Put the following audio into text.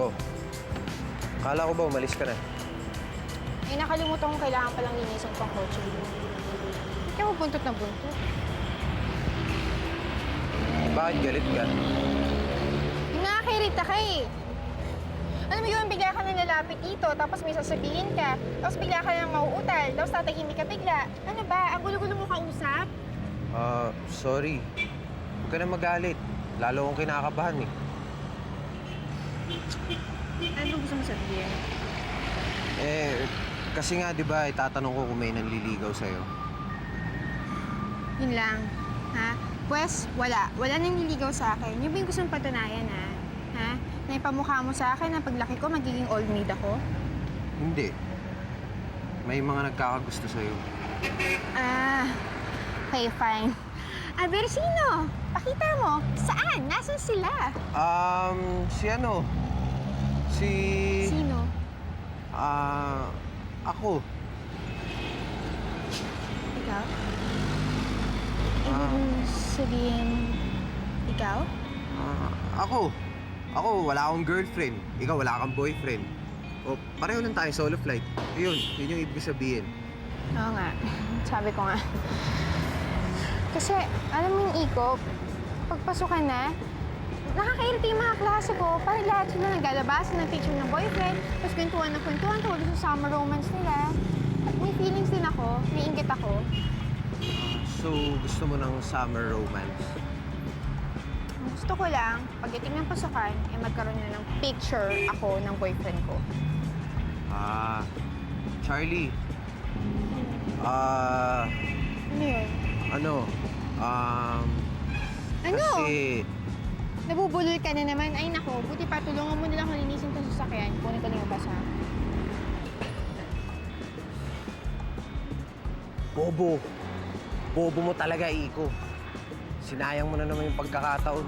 Oh, akala ko ba umalis ka na? Eh, nakalimutan kong kailangan palang linisin pang kotse mo. Ba't ka mo buntot na buntot? Bakit galit ka? Nakakairita ka eh. Alam mo yun, bigla ka nang lalapit dito, tapos may sasabihin ka, tapos bigla ka nang mauutal, tapos tatahimik ka bigla. Ano ba? Ang gulo-gulo mo kausap? Sorry. Huwag ka na magalit. Lalo akong kinakabahan eh. Ano gusto mo sabihin? Kasi nga, di ba, itatanong ko kung may nanliligaw sa'yo. Yun lang. Ha? Pwes, wala. Wala nang nililigaw sa akin. Yung ba yung gusto mong patunayan, ha? Ha? Na ipamukha mo sa akin na paglaki ko, magiging old maid ako? Hindi. May mga nagkakagusto sa'yo. Okay, fine. Pero sino? Pakita mo. Saan? Nasaan sila? Si ano? Sino? Ako. Ikaw? Ibig sabihin, ikaw? Ako, wala akong girlfriend. Ikaw, wala kang boyfriend. O, pareho lang tayo solo flight. Yun yung ibig sabihin. Oo nga. Sabi ko nga. Kasi, alam mo yung ikop, pagpasukan na, nakakairita yung mga klase ko. Parang lahat sila naglalabasan ng picture ng boyfriend, tapos kwentuhan tungkol sa summer romance nila. At may feelings din ako, may inggit ako. So, gusto mo ng summer romance? Ang gusto ko lang, pagdating ng pasukan, magkaroon na ng picture ako ng boyfriend ko. Charlie. Ano yun? Ano? Ano? Kasi, Nabubulol ka na naman. Ay nako, buti pa tulungan mo nila kung linisin itong sasakyan. Kunin ko lang yung basa. bobo. Bobo mo talaga, Iko. Sinayang mo na naman yung pagkakataon.